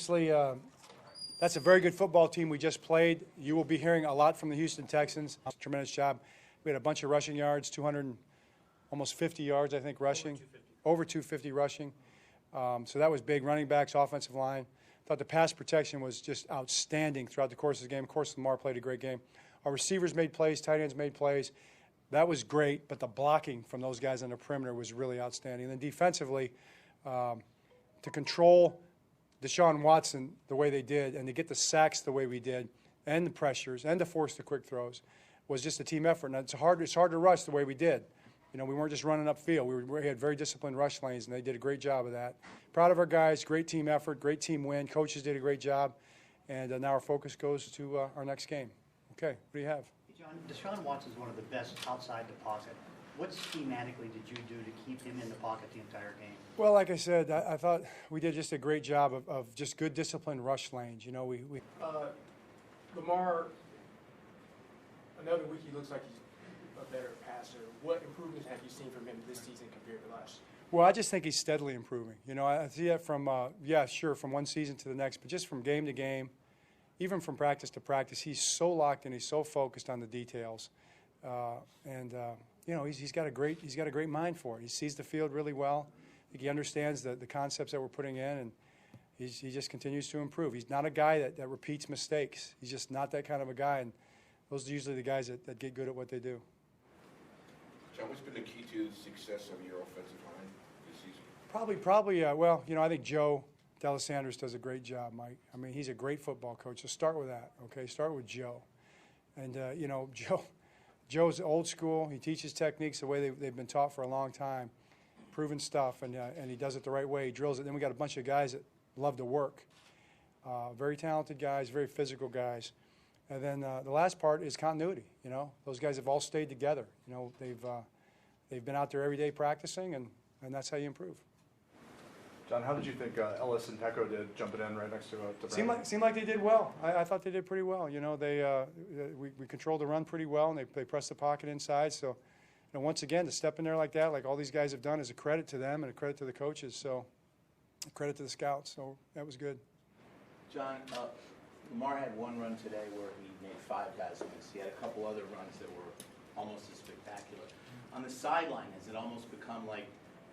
obviously, that's a very good football team we just played. You will be hearing a lot from the Houston Texans. Tremendous job. We had a bunch of rushing yards, 200, almost 50 yards, I think, rushing. Over 250 rushing. So that was big. Running backs, offensive line. Thought the pass protection was just outstanding throughout the course of the game. Of course, Lamar played a great game. Our receivers made plays, tight ends made plays. That was great, but the blocking from those guys on the perimeter was really outstanding. And then defensively, to control Deshaun Watson the way they did and to get the sacks the way we did and the pressures and to force the quick throws was just a team effort. And it's hard to rush the way we did. You know, we weren't just running upfield. We had very disciplined rush lanes, and they did a great job of that. Proud of our guys, great team effort, great team win. Coaches did a great job. And now our focus goes to our next game. Okay, what do you have? John, Deshaun Watson is one of the best outside the pocket. What schematically did you do to keep him in the pocket the entire game? Well, like I said, I thought we did just a great job of just good disciplined rush lanes. You know, Lamar, another week he looks like he's a better passer. What improvements have you seen from him this season compared to last? Well, I just think he's steadily improving. You know, I see that from, from one season to the next, but just from game to game, even from practice to practice, he's so locked in, he's so focused on the details. You know, he's got a great mind for it. He sees the field really well. I think he understands the concepts that we're putting in, and he just continues to improve. He's not a guy that repeats mistakes. He's just not that kind of a guy, and those are usually the guys that get good at what they do. John, what's been the key to the success of your offensive line this season? Probably. Well, you know, I think Joe D'Alessandro's does a great job, Mike. I mean, he's a great football coach. So start with that, okay? Start with Joe. And, you know, Joe's old school. He teaches techniques the way they've been taught for a long time, proven stuff, and he does it the right way. He drills it. Then we got a bunch of guys that love to work. Very talented guys, very physical guys. And then the last part is continuity. You know, those guys have all stayed together. You know, they've been out there every day practicing, and that's how you improve. John, how did you think Ellis and Pecco did jumping in right next to Brandon? Seemed like they did well. I thought they did pretty well. You know, we controlled the run pretty well, and they pressed the pocket inside. So, you know, once again, to step in there like that, like all these guys have done, is a credit to them and a credit to the coaches. So, a credit to the scouts. So that was good. John, Lamar had one run today where he made 5 guys miss. He had a couple other runs that were almost as spectacular. On the sideline, has it almost become like,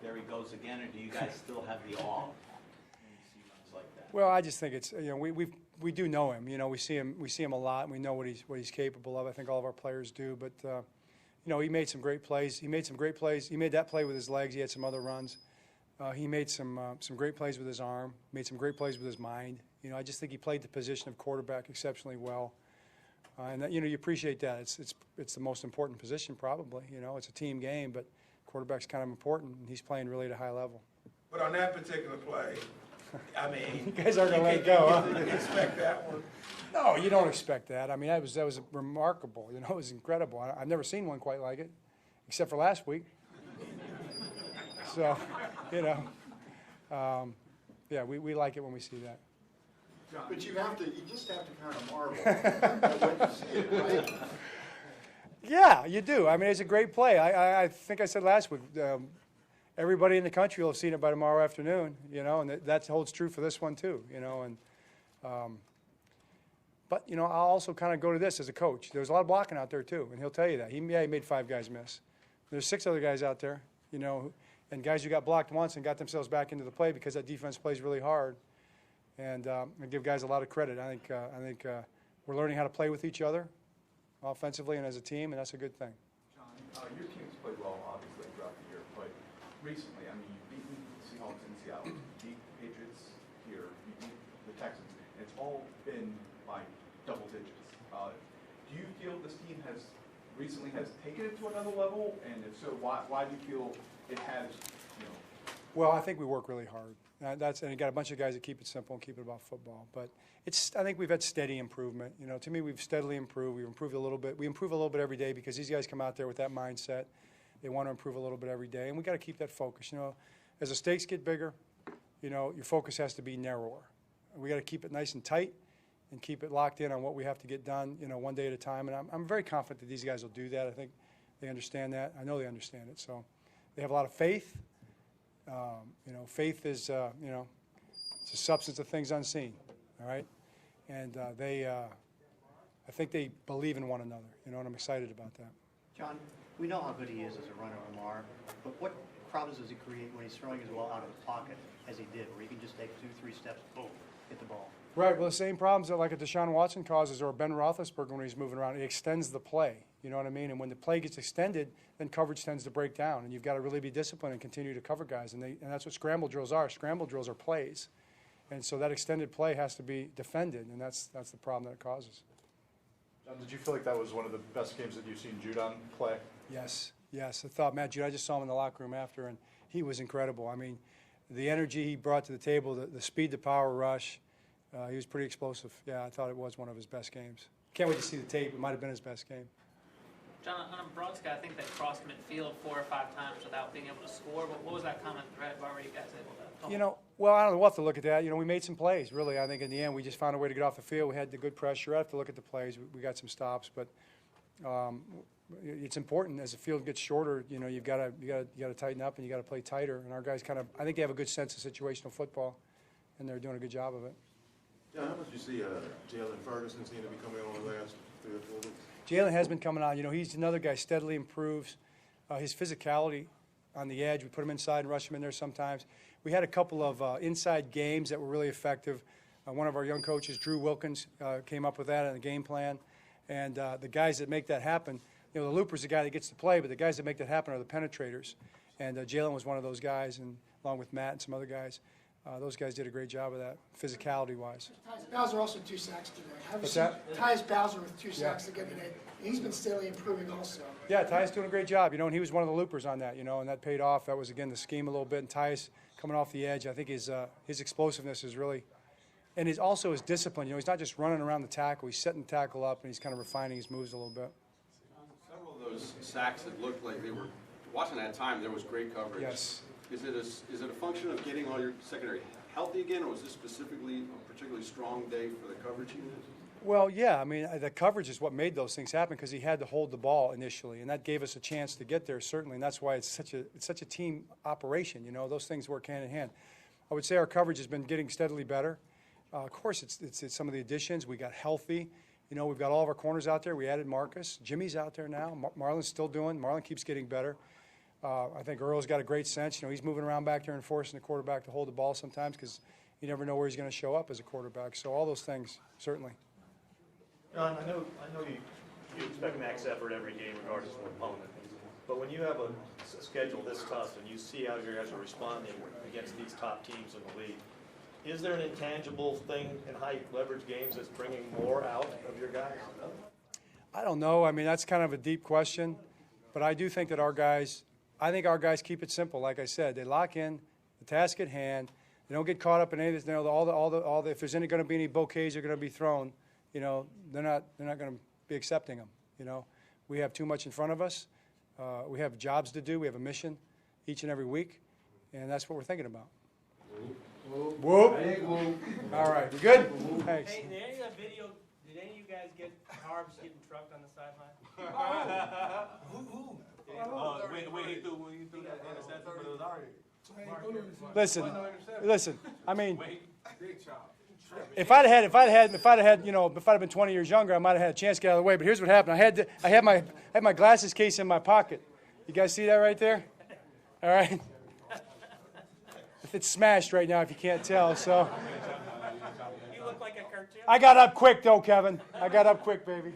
there he goes again, or do you guys still have the awe when you see runs like that? Well, I just think it's, you know, we do know him. You know, we see him a lot, and we know what he's capable of. I think all of our players do. But you know, he made some great plays. He made some great plays. He made that play with his legs. He had some other runs. He made some great plays with his arm. Made some great plays with his mind. You know, I just think he played the position of quarterback exceptionally well. And that, you know, you appreciate that. It's the most important position probably. You know, it's a team game, but quarterback's kind of important, and he's playing really at a high level. But on that particular play, I mean, you guys aren't going to let it go, huh? You didn't expect that one. No, you don't expect that. I mean, that was remarkable. You know, it was incredible. I've never seen one quite like it, except for last week. So, you know, yeah, we like it when we see that. But you just have to kind of marvel at when you see it, right? Yeah, you do. I mean, it's a great play. I think I said last week, everybody in the country will have seen it by tomorrow afternoon, you know, and that holds true for this one too, you know. And but, you know, I'll also kind of go to this as a coach. There's a lot of blocking out there too, and he'll tell you that. He made 5 guys miss. There's 6 other guys out there, you know, and guys who got blocked once and got themselves back into the play because that defense plays really hard. And I give guys a lot of credit. I think we're learning how to play with each other, offensively and as a team, and that's a good thing. John, your team's played well, obviously, throughout the year, but recently, I mean, you've beaten the Seahawks in Seattle, you beat the Patriots here, you beat the Texans, and it's all been by double digits. Do you feel this team recently has taken it to another level, and if so, why do you feel it has, you know? Well, I think we work really hard. And you got a bunch of guys that keep it simple and keep it about football. But I think we've had steady improvement. You know, to me, we've steadily improved. We've improved a little bit. We improve a little bit every day because these guys come out there with that mindset. They want to improve a little bit every day, and we got to keep that focus. You know, as the stakes get bigger, you know, your focus has to be narrower. We got to keep it nice and tight and keep it locked in on what we have to get done. You know, one day at a time. And I'm very confident that these guys will do that. I think they understand that. I know they understand it. So they have a lot of faith. You know, faith is, you know, it's the substance of things unseen, all right? And I think they believe in one another, you know, and I'm excited about that. John, we know how good he is as a runner, Lamar, but what problems does he create when he's throwing his ball out of the pocket, as he did, where he can just take 2-3 steps, boom, hit the ball? Right, well, the same problems that like a Deshaun Watson causes or Ben Roethlisberger when he's moving around. It extends the play, you know what I mean? And when the play gets extended, then coverage tends to break down, and you've got to really be disciplined and continue to cover guys. And that's what scramble drills are. Scramble drills are plays. And so that extended play has to be defended, and that's the problem that it causes. John, did you feel like that was one of the best games that you've seen Judon play? Yes. I thought Matt Jude, I just saw him in the locker room after, and he was incredible. I mean, the energy he brought to the table, the speed to power rush, he was pretty explosive. Yeah, I thought it was one of his best games. Can't wait to see the tape. It might have been his best game. John, on a broad scale, I think they crossed midfield 4 or 5 times without being able to score. What was that common thread? Why were you guys able to? You know, well, I don't know. We'll have to look at that. You know, we made some plays, really. I think in the end we just found a way to get off the field. We had the good pressure. I have to look at the plays. We got some stops, but it's important as the field gets shorter. You know, you got to tighten up and you got to play tighter. And our guys I think they have a good sense of situational football, and they're doing a good job of it. Yeah, how much you see Jalen Ferguson seem to be coming on the last 3 or 4 weeks? Jalen has been coming on. You know, he's another guy steadily improves. His physicality on the edge, we put him inside and rush him in there sometimes. We had a couple of inside games that were really effective. One of our young coaches, Drew Wilkins, came up with that in the game plan. And the guys that make that happen, you know, the looper's the guy that gets to play, but the guys that make that happen are the penetrators. And Jalen was one of those guys, and along with Matt and some other guys. Those guys did a great job of that, physicality-wise. Tyus Bowser also 2 sacks today. Have you What's seen that? Tyus Bowser with 2 sacks again today? He's been steadily improving also. Yeah, Tyus doing a great job, you know, and he was one of the loopers on that, you know, and that paid off. That was, again, the scheme a little bit. And Tyus coming off the edge, I think his explosiveness is really, and also his discipline. You know, he's not just running around the tackle. He's setting the tackle up, and he's kind of refining his moves a little bit. Several of those sacks that looked like they were, watching that time, there was great coverage. Yes. Is it a function of getting all your secondary healthy again, or was this specifically a particularly strong day for the coverage unit? Well, yeah, I mean, the coverage is what made those things happen because he had to hold the ball initially, and that gave us a chance to get there, certainly, and that's why it's such a team operation. You know, those things work hand in hand. I would say our coverage has been getting steadily better. Of course, it's some of the additions. We got healthy. You know, we've got all of our corners out there. We added Marcus. Jimmy's out there now. Marlon's still doing. Marlon keeps getting better. I think Earl's got a great sense. You know, he's moving around back there and forcing the quarterback to hold the ball sometimes because you never know where he's going to show up as a quarterback. So all those things, certainly. John, I know you expect max effort every game regardless of opponent. But when you have a schedule this tough and you see how your guys are responding against these top teams in the league, is there an intangible thing in high leverage games that's bringing more out of your guys? I don't know. I mean, that's kind of a deep question. But I do think that our guys keep it simple. Like I said, they lock in the task at hand. They don't get caught up in any of this. You know, if there's going to be any bouquets that are going to be thrown, you know, they're not going to be accepting them. You know, we have too much in front of us. We have jobs to do. We have a mission each and every week, and that's what we're thinking about. Whoop. Whoop. All right, we good? Thanks. Hey, did any of you guys get Harbs getting trucked on the sideline? Who? When he threw that interception, but it was already. Listen. I mean, if I'd have been 20 years younger, I might have had a chance to get out of the way. But here's what happened: I had my glasses case in my pocket. You guys see that right there? All right. It's smashed right now, if you can't tell. So. You look like a cartoon. I got up quick, though, Kevin. I got up quick, baby.